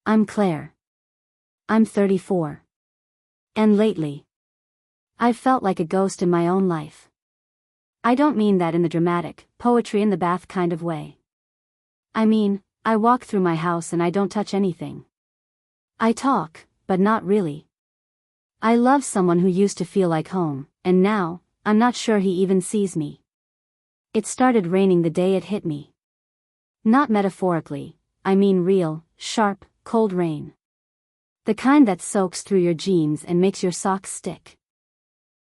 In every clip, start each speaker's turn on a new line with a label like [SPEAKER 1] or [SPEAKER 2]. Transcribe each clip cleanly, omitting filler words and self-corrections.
[SPEAKER 1] I'm Claire. I'm 34. And lately, I've felt like a ghost in my own life. I don't mean that in the dramatic, poetry in the bath kind of way. I mean, I walk through my house and I don't touch anything. I talk, but not really. I love someone who used to feel like home, and now, I'm not sure he even sees me. It started raining the day it hit me. Not metaphorically, I mean real, sharp, cold rain. The kind that soaks through your jeans and makes your socks stick.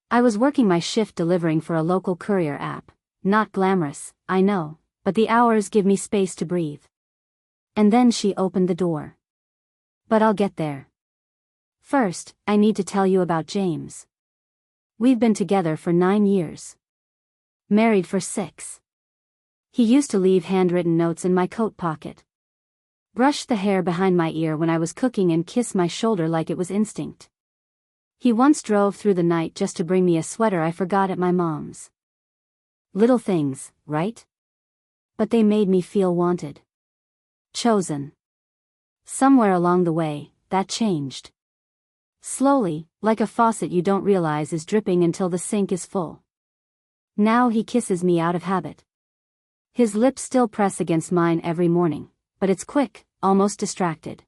[SPEAKER 1] I was working my shift delivering for a local courier app. Not glamorous, I know, but the hours give me space to breathe. And then she opened the door. But I'll get there. First, I need to tell you about James. We've been together for 9 years. Married for 6. He used to leave handwritten notes in my coat pocket. Brush the hair behind my ear when I was cooking and kiss my shoulder like it was instinct. He once drove through the night just to bring me a sweater I forgot at my mom's. Little things, right? But they made me feel wanted. Chosen. Somewhere along the way, that changed. Slowly, like a faucet you don't realize is dripping until the sink is full. Now he kisses me out of habit. His lips still press against mine every morning, but it's quick, almost distracted.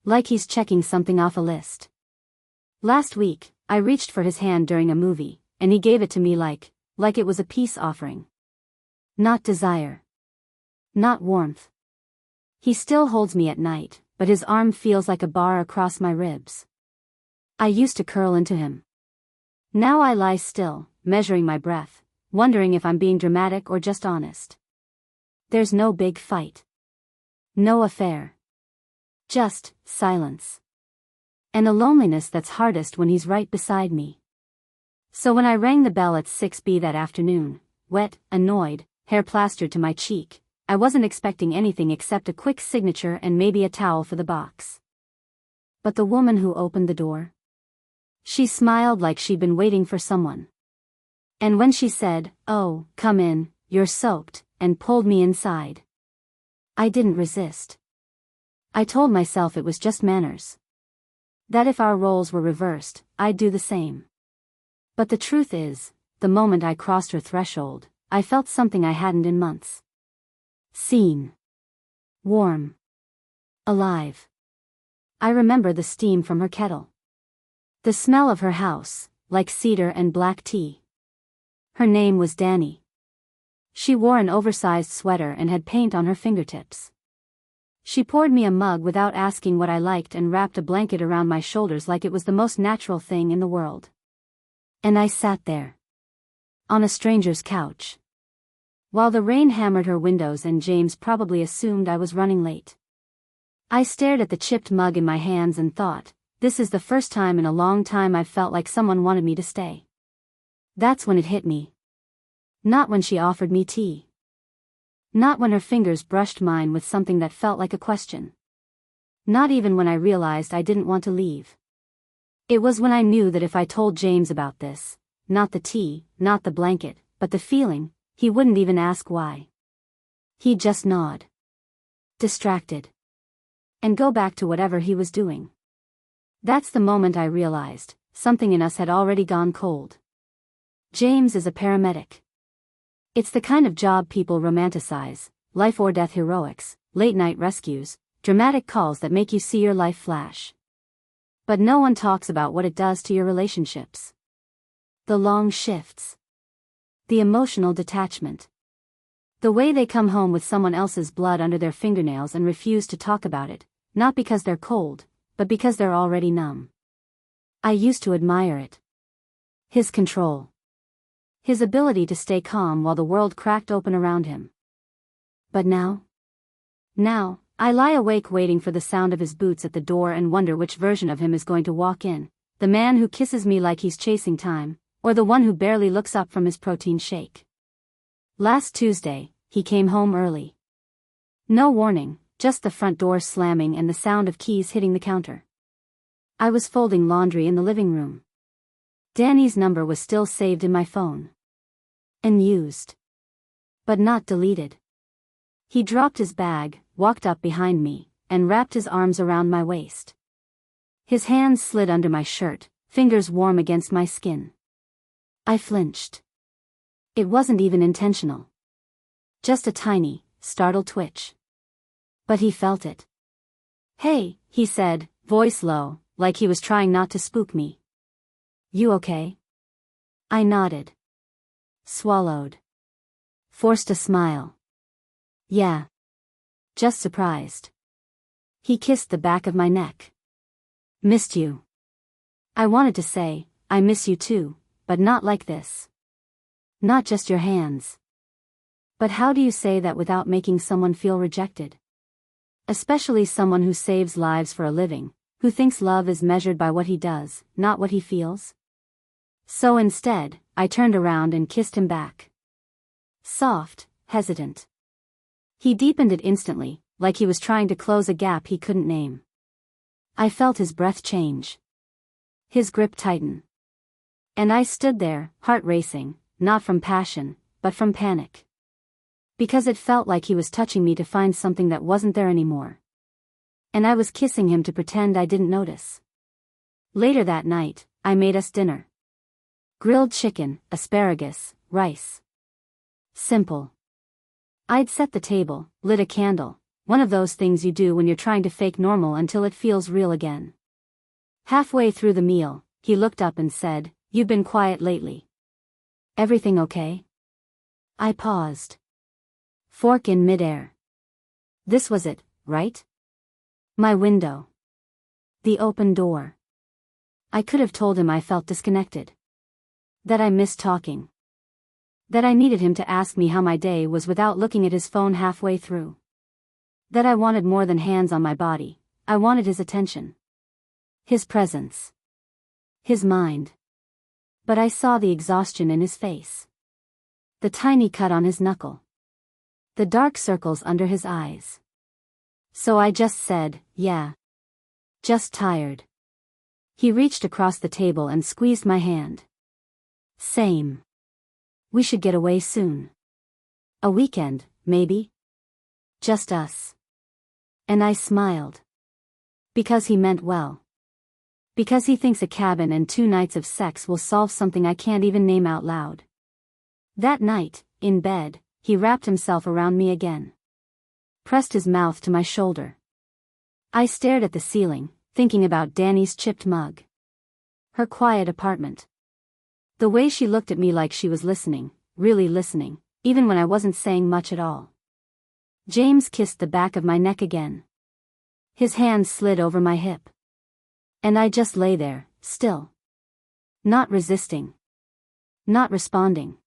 [SPEAKER 1] Like he's checking something off a list. Last week, I reached for his hand during a movie, and he gave it to me like it was a peace offering. Not desire. Not warmth. He still holds me at night, but his arm feels like a bar across my ribs. I used to curl into him. Now I lie still, measuring my breath, wondering if I'm being dramatic or just honest. There's no big fight. No affair. Just silence. And a loneliness that's hardest when he's right beside me. So when I rang the bell at 6 p.m. that afternoon, wet, annoyed, hair plastered to my cheek, I wasn't expecting anything except a quick signature and maybe a towel for the box. But the woman who opened the door? She smiled like she'd been waiting for someone. And when she said, "Oh, come in, you're soaked," and pulled me inside, I didn't resist. I told myself it was just manners. That if our roles were reversed, I'd do the same. But the truth is, the moment I crossed her threshold, I felt something I hadn't in months. Seen. Warm. Alive. I remember the steam from her kettle. The smell of her house, like cedar and black tea. Her name was Dani. She wore an oversized sweater and had paint on her fingertips. She poured me a mug without asking what I liked and wrapped a blanket around my shoulders like it was the most natural thing in the world. And I sat there. On a stranger's couch. While the rain hammered her windows and James probably assumed I was running late. I stared at the chipped mug in my hands and thought, this is the first time in a long time I've felt like someone wanted me to stay. That's when it hit me. Not when she offered me tea. Not when her fingers brushed mine with something that felt like a question. Not even when I realized I didn't want to leave. It was when I knew that if I told James about this, not the tea, not the blanket, but the feeling, he wouldn't even ask why. He'd just nod. Distracted. And go back to whatever he was doing. That's the moment I realized, something in us had already gone cold. James is a paramedic. It's the kind of job people romanticize, life or death heroics, late-night rescues, dramatic calls that make you see your life flash. But no one talks about what it does to your relationships. The long shifts. The emotional detachment. The way they come home with someone else's blood under their fingernails and refuse to talk about it, not because they're cold, but because they're already numb. I used to admire it. His control. His ability to stay calm while the world cracked open around him. But now? Now, I lie awake waiting for the sound of his boots at the door and wonder which version of him is going to walk in, the man who kisses me like he's chasing time, or the one who barely looks up from his protein shake. Last Tuesday, he came home early. No warning, just the front door slamming and the sound of keys hitting the counter. I was folding laundry in the living room. Dani's number was still saved in my phone. Unused. But not deleted. He dropped his bag, walked up behind me, and wrapped his arms around my waist. His hands slid under my shirt, fingers warm against my skin. I flinched. It wasn't even intentional. Just a tiny, startled twitch. But he felt it. "Hey," he said, voice low, like he was trying not to spook me. "You okay?" I nodded. Swallowed. Forced a smile. "Yeah. Just surprised." He kissed the back of my neck. "Missed you." I wanted to say, "I miss you too, but not like this. Not just your hands." But how do you say that without making someone feel rejected? Especially someone who saves lives for a living, who thinks love is measured by what he does, not what he feels? So instead, I turned around and kissed him back. Soft, hesitant. He deepened it instantly, like he was trying to close a gap he couldn't name. I felt his breath change. His grip tighten. And I stood there, heart racing, not from passion, but from panic. Because it felt like he was touching me to find something that wasn't there anymore. And I was kissing him to pretend I didn't notice. Later that night, I made us dinner. Grilled chicken, asparagus, rice. Simple. I'd set the table, lit a candle, one of those things you do when you're trying to fake normal until it feels real again. Halfway through the meal, he looked up and said, "You've been quiet lately. Everything okay?" I paused. Fork in midair. This was it, right? My window. The open door. I could have told him I felt disconnected. That I missed talking. That I needed him to ask me how my day was without looking at his phone halfway through. That I wanted more than hands on my body, I wanted his attention. His presence. His mind. But I saw the exhaustion in his face. The tiny cut on his knuckle. The dark circles under his eyes. So I just said, "Yeah. Just tired." He reached across the table and squeezed my hand. "Same. We should get away soon. A weekend, maybe? Just us." And I smiled. Because he meant well. Because he thinks a cabin and 2 nights of sex will solve something I can't even name out loud. That night, in bed, he wrapped himself around me again. Pressed his mouth to my shoulder. I stared at the ceiling, thinking about Danny's chipped mug. Her quiet apartment. The way she looked at me like she was listening, really listening, even when I wasn't saying much at all. James kissed the back of my neck again. His hand slid over my hip. And I just lay there, still. Not resisting. Not responding.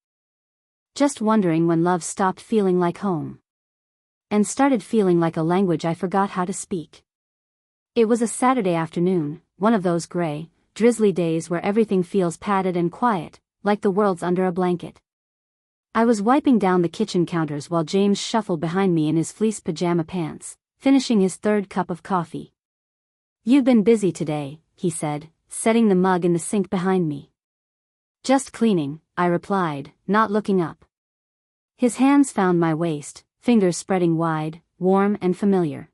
[SPEAKER 1] Just wondering when love stopped feeling like home. And started feeling like a language I forgot how to speak. It was a Saturday afternoon, one of those gray, drizzly days where everything feels padded and quiet, like the world's under a blanket. I was wiping down the kitchen counters while James shuffled behind me in his fleece pajama pants, finishing his 3rd cup of coffee. "You've been busy today," he said, setting the mug in the sink behind me. "Just cleaning," I replied, not looking up. His hands found my waist, fingers spreading wide, warm and familiar.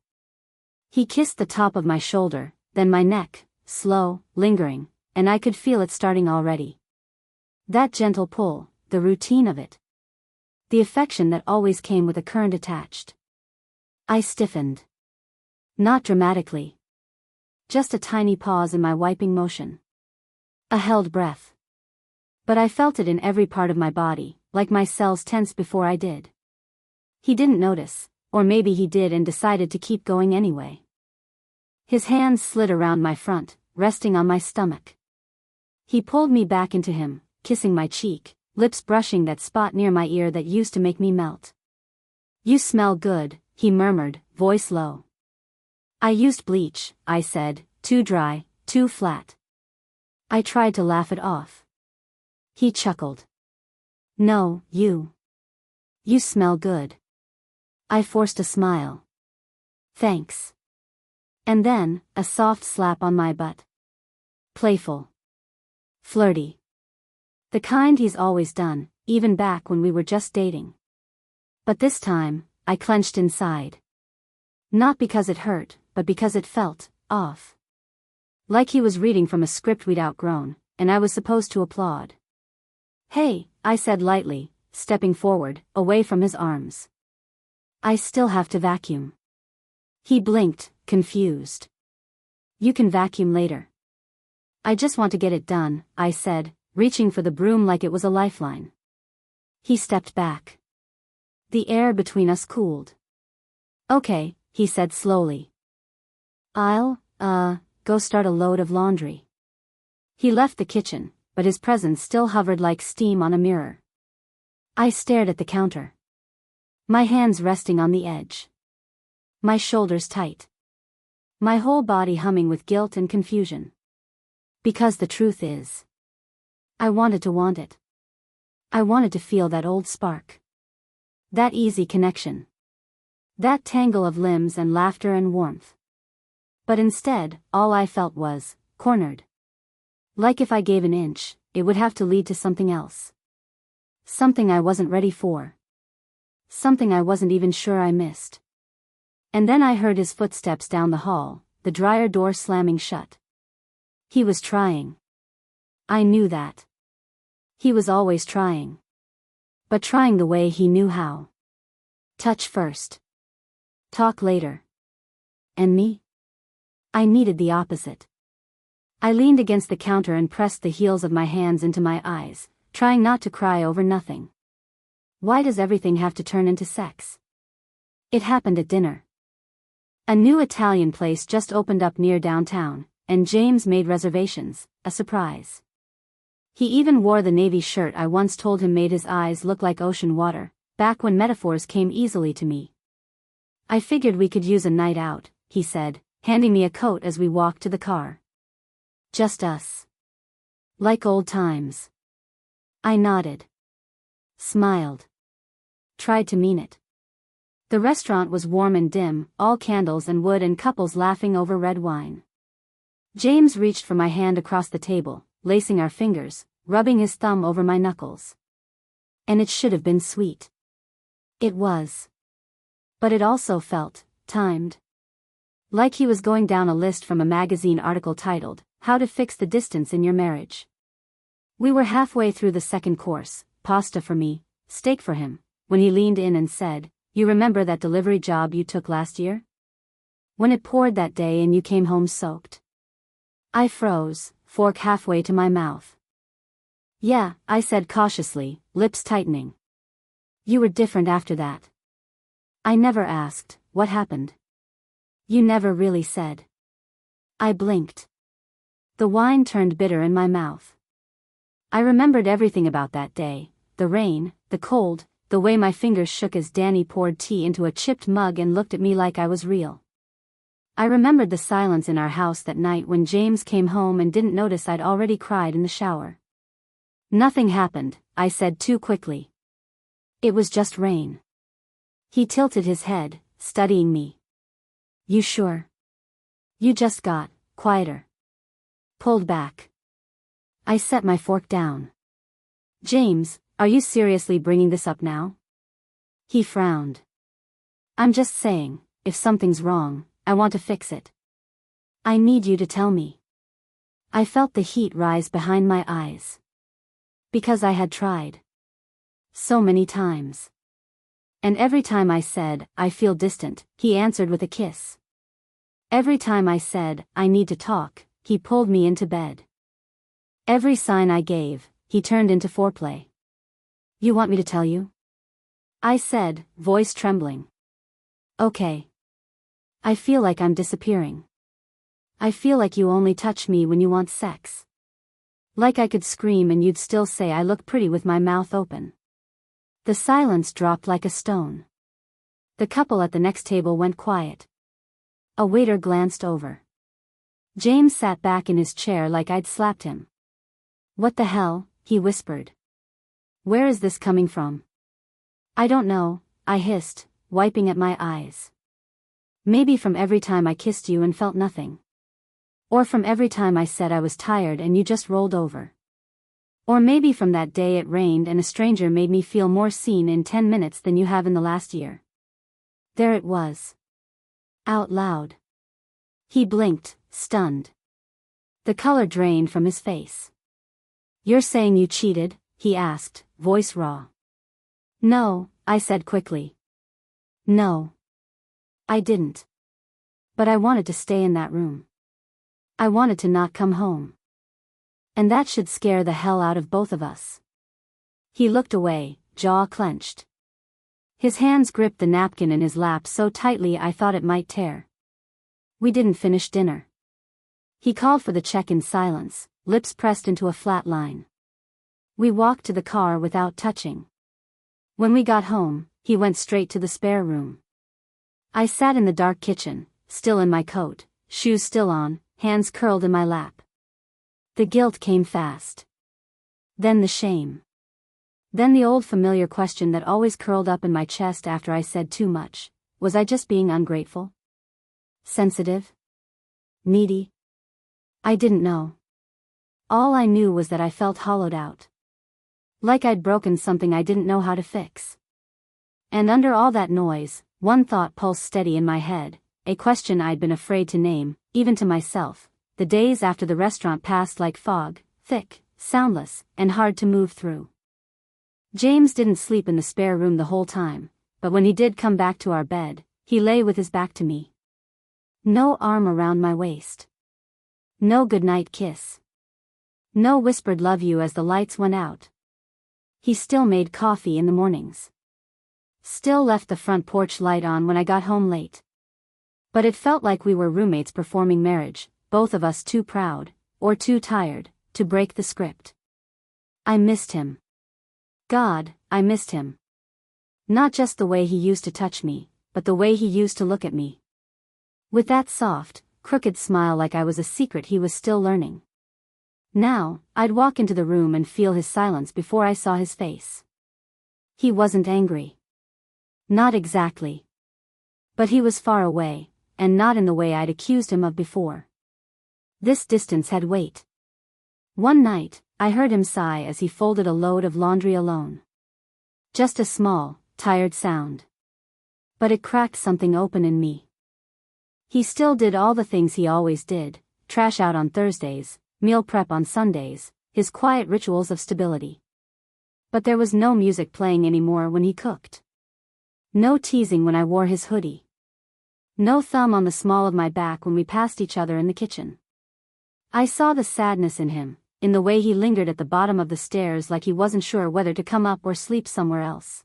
[SPEAKER 1] He kissed the top of my shoulder, then my neck, slow, lingering, and I could feel it starting already. That gentle pull, the routine of it. The affection that always came with a current attached. I stiffened. Not dramatically. Just a tiny pause in my wiping motion. A held breath. But I felt it in every part of my body, like my cells tensed before I did. He didn't notice, or maybe he did and decided to keep going anyway. His hands slid around my front, resting on my stomach. He pulled me back into him, kissing my cheek, lips brushing that spot near my ear that used to make me melt. "You smell good," he murmured, voice low. "I used bleach," I said, "too dry, too flat." I tried to laugh it off. He chuckled. "No, you smell good." I forced a smile. "Thanks." And then, a soft slap on my butt. Playful. Flirty. The kind he's always done, even back when we were just dating. But this time, I clenched inside. Not because it hurt, but because it felt off. Like he was reading from a script we'd outgrown, and I was supposed to applaud. "Hey," I said lightly, stepping forward, away from his arms. "I still have to vacuum." He blinked, confused. "You can vacuum later." "I just want to get it done," I said, reaching for the broom like it was a lifeline. He stepped back. The air between us cooled. "Okay," he said slowly. "I'll, go start a load of laundry." He left the kitchen, but his presence still hovered like steam on a mirror. I stared at the counter. My hands resting on the edge. My shoulders tight. My whole body humming with guilt and confusion. Because the truth is, I wanted to want it. I wanted to feel that old spark. That easy connection. That tangle of limbs and laughter and warmth. But instead, all I felt was cornered. Like if I gave an inch, it would have to lead to something else. Something I wasn't ready for. Something I wasn't even sure I missed. And then I heard his footsteps down the hall, the dryer door slamming shut. He was trying. I knew that. He was always trying. But trying the way he knew how. Touch first. Talk later. And me? I needed the opposite. I leaned against the counter and pressed the heels of my hands into my eyes, trying not to cry over nothing. Why does everything have to turn into sex? It happened at dinner. A new Italian place just opened up near downtown, and James made reservations, a surprise. He even wore the navy shirt I once told him made his eyes look like ocean water, back when metaphors came easily to me. "I figured we could use a night out," he said, handing me a coat as we walked to the car. "Just us. Like old times." I nodded. Smiled. Tried to mean it. The restaurant was warm and dim, all candles and wood and couples laughing over red wine. James reached for my hand across the table, lacing our fingers, rubbing his thumb over my knuckles. And it should have been sweet. It was. But it also felt timed. Like he was going down a list from a magazine article titled, "How to Fix the Distance in Your Marriage." We were halfway through the second course, pasta for me, steak for him, when he leaned in and said, "You remember that delivery job you took last year? When it poured that day and you came home soaked?" I froze, fork halfway to my mouth. "Yeah," I said cautiously, lips tightening. "You were different after that." I never asked, "What happened?" "You never really said." I blinked. The wine turned bitter in my mouth. I remembered everything about that day, the rain, the cold, the way my fingers shook as Danny poured tea into a chipped mug and looked at me like I was real. I remembered the silence in our house that night when James came home and didn't notice I'd already cried in the shower. "Nothing happened," I said too quickly. "It was just rain." He tilted his head, studying me. "You sure? You just got quieter. Pulled back." I set my fork down. "James, are you seriously bringing this up now?" He frowned. "I'm just saying, if something's wrong, I want to fix it. I need you to tell me." I felt the heat rise behind my eyes. Because I had tried. So many times. And every time I said, "I feel distant," he answered with a kiss. Every time I said, "I need to talk," he pulled me into bed. Every sign I gave, he turned into foreplay. "You want me to tell you?" I said, voice trembling. "Okay. I feel like I'm disappearing. I feel like you only touch me when you want sex. Like I could scream and you'd still say I look pretty with my mouth open." The silence dropped like a stone. The couple at the next table went quiet. A waiter glanced over. James sat back in his chair like I'd slapped him. "What the hell?" he whispered. "Where is this coming from?" "I don't know," I hissed, wiping at my eyes. "Maybe from every time I kissed you and felt nothing. Or from every time I said I was tired and you just rolled over. Or maybe from that day it rained and a stranger made me feel more seen in 10 minutes than you have in the last year." There it was. Out loud. He blinked, stunned. The color drained from his face. "You're saying you cheated?" he asked, voice raw. "No," I said quickly. "No. I didn't. But I wanted to stay in that room. I wanted to not come home. And that should scare the hell out of both of us." He looked away, jaw clenched. His hands gripped the napkin in his lap so tightly I thought it might tear. We didn't finish dinner. He called for the check in silence, lips pressed into a flat line. We walked to the car without touching. When we got home, he went straight to the spare room. I sat in the dark kitchen, still in my coat, shoes still on, hands curled in my lap. The guilt came fast. Then the shame. Then the old familiar question that always curled up in my chest after I said too much. Was I just being ungrateful? Sensitive? Needy? I didn't know. All I knew was that I felt hollowed out. Like I'd broken something I didn't know how to fix. And under all that noise, one thought pulsed steady in my head, a question I'd been afraid to name, even to myself. The days after the restaurant passed like fog, thick, soundless, and hard to move through. James didn't sleep in the spare room the whole time, but when he did come back to our bed, he lay with his back to me. No arm around my waist. No goodnight kiss. No whispered love you as the lights went out. He still made coffee in the mornings. Still left the front porch light on when I got home late. But it felt like we were roommates performing marriage, both of us too proud, or too tired, to break the script. I missed him. God, I missed him. Not just the way he used to touch me, but the way he used to look at me. With that soft, crooked smile like I was a secret he was still learning. Now, I'd walk into the room and feel his silence before I saw his face. He wasn't angry. Not exactly. But he was far away, and not in the way I'd accused him of before. This distance had weight. One night, I heard him sigh as he folded a load of laundry alone. Just a small, tired sound. But it cracked something open in me. He still did all the things he always did, trash out on Thursdays, meal prep on Sundays, his quiet rituals of stability. But there was no music playing anymore when he cooked. No teasing when I wore his hoodie. No thumb on the small of my back when we passed each other in the kitchen. I saw the sadness in him, in the way he lingered at the bottom of the stairs like he wasn't sure whether to come up or sleep somewhere else.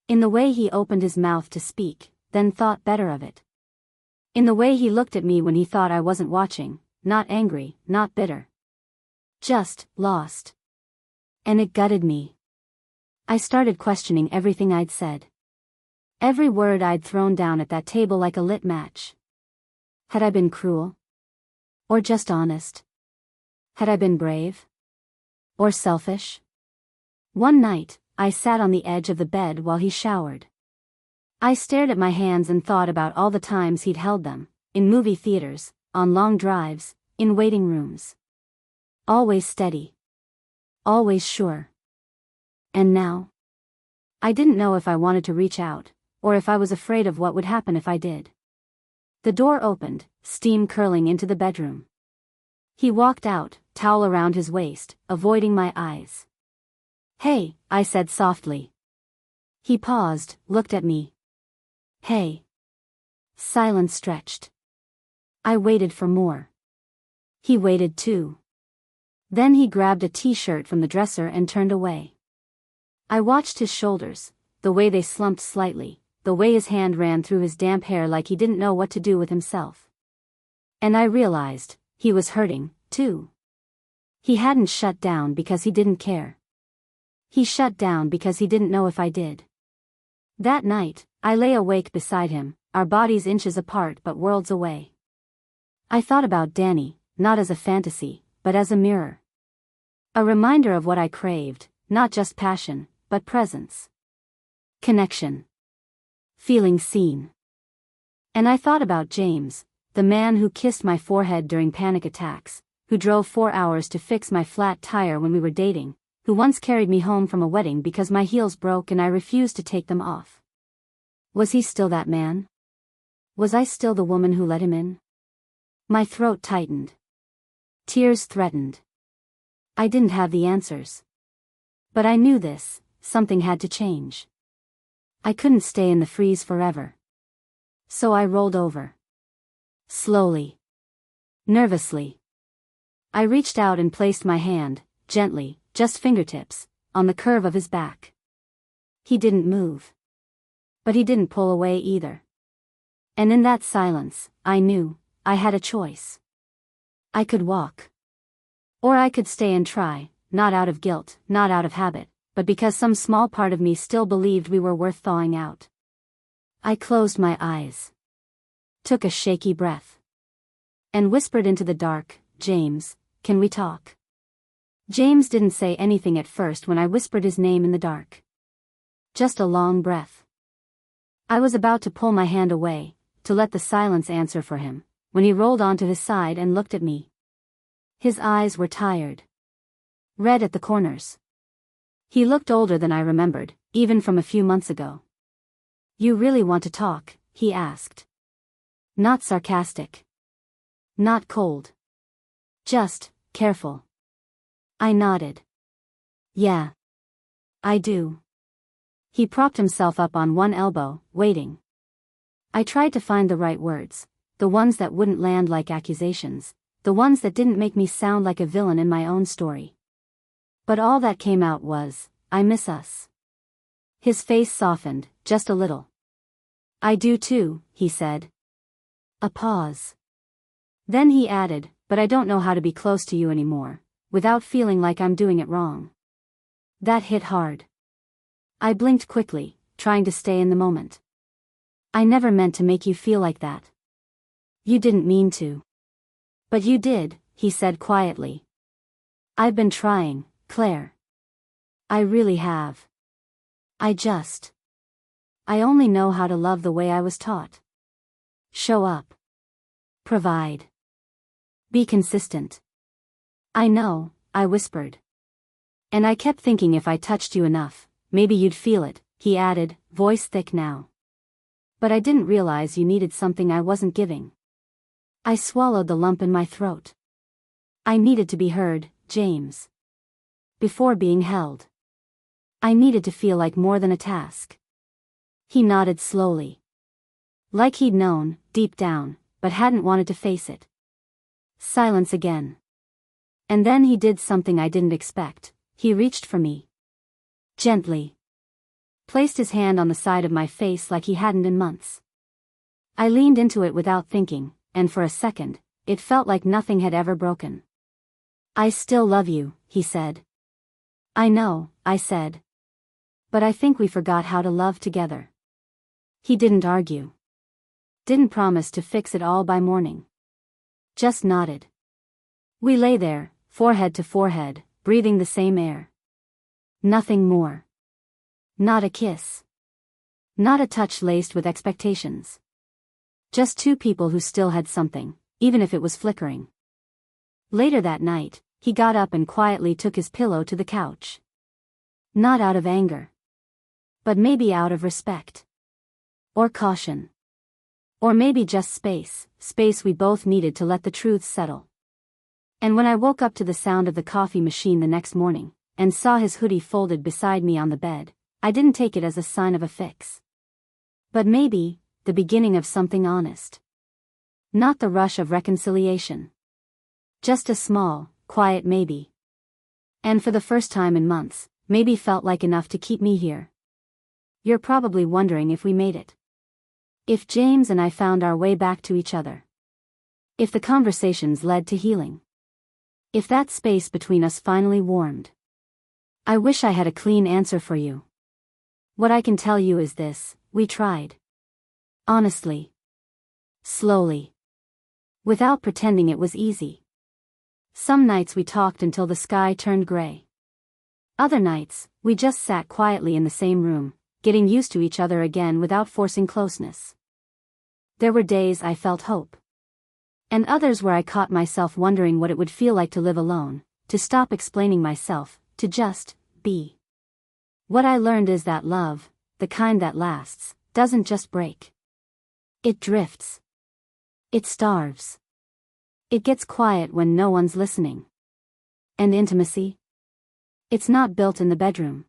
[SPEAKER 1] In the way he opened his mouth to speak, then thought better of it. In the way he looked at me when he thought I wasn't watching, not angry, not bitter. Just lost. And it gutted me. I started questioning everything I'd said. Every word I'd thrown down at that table like a lit match. Had I been cruel? Or just honest? Had I been brave? Or selfish? One night, I sat on the edge of the bed while he showered. I stared at my hands and thought about all the times he'd held them, in movie theaters, on long drives, in waiting rooms. Always steady. Always sure. And now? I didn't know if I wanted to reach out, or if I was afraid of what would happen if I did. The door opened, steam curling into the bedroom. He walked out, towel around his waist, avoiding my eyes. "Hey," I said softly. He paused, looked at me. "Hey." Silence stretched. I waited for more. He waited too. Then he grabbed a t-shirt from the dresser and turned away. I watched his shoulders, the way they slumped slightly, the way his hand ran through his damp hair like he didn't know what to do with himself. And I realized, he was hurting, too. He hadn't shut down because he didn't care. He shut down because he didn't know if I did. That night, I lay awake beside him, our bodies inches apart but worlds away. I thought about Danny, not as a fantasy, but as a mirror. A reminder of what I craved, not just passion, but presence. Connection. Feeling seen. And I thought about James, the man who kissed my forehead during panic attacks, who drove 4 hours to fix my flat tire when we were dating, who once carried me home from a wedding because my heels broke and I refused to take them off. Was he still that man? Was I still the woman who let him in? My throat tightened. Tears threatened. I didn't have the answers. But I knew this, something had to change. I couldn't stay in the freeze forever. So I rolled over. Slowly. Nervously. I reached out and placed my hand, gently, just fingertips, on the curve of his back. He didn't move. But he didn't pull away either. And in that silence, I knew, I had a choice. I could walk. Or I could stay and try, not out of guilt, not out of habit, but because some small part of me still believed we were worth thawing out. I closed my eyes. Took a shaky breath. And whispered into the dark, "James, can we talk?" James didn't say anything at first when I whispered his name in the dark. Just a long breath. I was about to pull my hand away, to let the silence answer for him, when he rolled onto his side and looked at me. His eyes were tired. Red at the corners. He looked older than I remembered, even from a few months ago. "You really want to talk?" he asked. Not sarcastic. Not cold. Just, careful. I nodded. "Yeah. I do." He propped himself up on one elbow, waiting. I tried to find the right words, the ones that wouldn't land like accusations, the ones that didn't make me sound like a villain in my own story. But all that came out was, "I miss us." His face softened, just a little. "I do too," he said. A pause. Then he added, "But I don't know how to be close to you anymore, without feeling like I'm doing it wrong." That hit hard. I blinked quickly, trying to stay in the moment. "I never meant to make you feel like that." "You didn't mean to." "But you did," he said quietly. "I've been trying, Claire. I really have. I only know how to love the way I was taught. Show up. Provide. Be consistent." "I know," I whispered. "And I kept thinking if I touched you enough, maybe you'd feel it," he added, voice thick now. "But I didn't realize you needed something I wasn't giving." I swallowed the lump in my throat. I needed to be heard, James. Before being held. I needed to feel like more than a task. He nodded slowly. Like he'd known, deep down, but hadn't wanted to face it. Silence again. And then he did something I didn't expect. He reached for me. Gently. Placed his hand on the side of my face like he hadn't in months. I leaned into it without thinking, and for a second, it felt like nothing had ever broken. "I still love you," he said. "I know," I said. "But I think we forgot how to love together." He didn't argue. Didn't promise to fix it all by morning. Just nodded. We lay there, forehead to forehead, breathing the same air. Nothing more. Not a kiss. Not a touch laced with expectations. Just two people who still had something, even if it was flickering. Later that night, he got up and quietly took his pillow to the couch. Not out of anger. But maybe out of respect. Or caution. Or maybe just space we both needed to let the truth settle. And when I woke up to the sound of the coffee machine the next morning, and saw his hoodie folded beside me on the bed, I didn't take it as a sign of a fix. But maybe, the beginning of something honest. Not the rush of reconciliation. Just a small, quiet maybe. And for the first time in months, maybe felt like enough to keep me here. You're probably wondering if we made it. If James and I found our way back to each other. If the conversations led to healing. If that space between us finally warmed. I wish I had a clean answer for you. What I can tell you is this: we tried. Honestly. Slowly. Without pretending it was easy. Some nights we talked until the sky turned gray. Other nights, we just sat quietly in the same room, getting used to each other again without forcing closeness. There were days I felt hope. And others where I caught myself wondering what it would feel like to live alone, to stop explaining myself, to just be. What I learned is that love, the kind that lasts, doesn't just break. It drifts. It starves. It gets quiet when no one's listening. And intimacy? It's not built in the bedroom.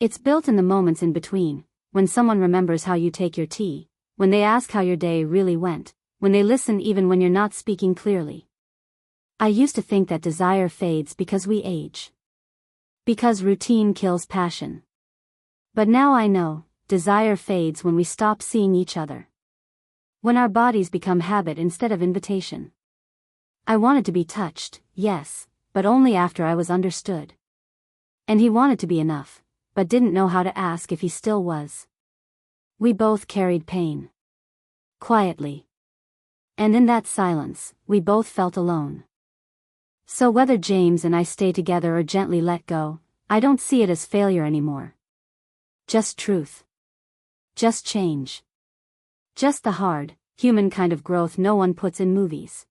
[SPEAKER 1] It's built in the moments in between, when someone remembers how you take your tea, when they ask how your day really went, when they listen even when you're not speaking clearly. I used to think that desire fades because we age. Because routine kills passion. But now I know, desire fades when we stop seeing each other. When our bodies become habit instead of invitation. I wanted to be touched, yes, but only after I was understood. And he wanted to be enough, but didn't know how to ask if he still was. We both carried pain. Quietly. And in that silence, we both felt alone. So whether James and I stay together or gently let go, I don't see it as failure anymore. Just truth. Just change. Just the hard, human kind of growth no one puts in movies.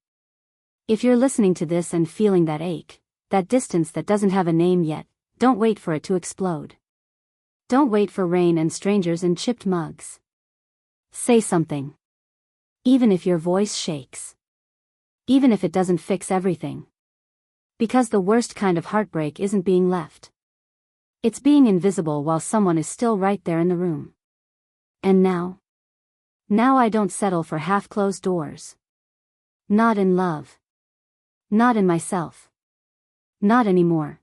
[SPEAKER 1] If you're listening to this and feeling that ache, that distance that doesn't have a name yet, don't wait for it to explode. Don't wait for rain and strangers and chipped mugs. Say something. Even if your voice shakes. Even if it doesn't fix everything. Because the worst kind of heartbreak isn't being left. It's being invisible while someone is still right there in the room. And now? Now I don't settle for half-closed doors. Not in love. Not in myself. Not anymore.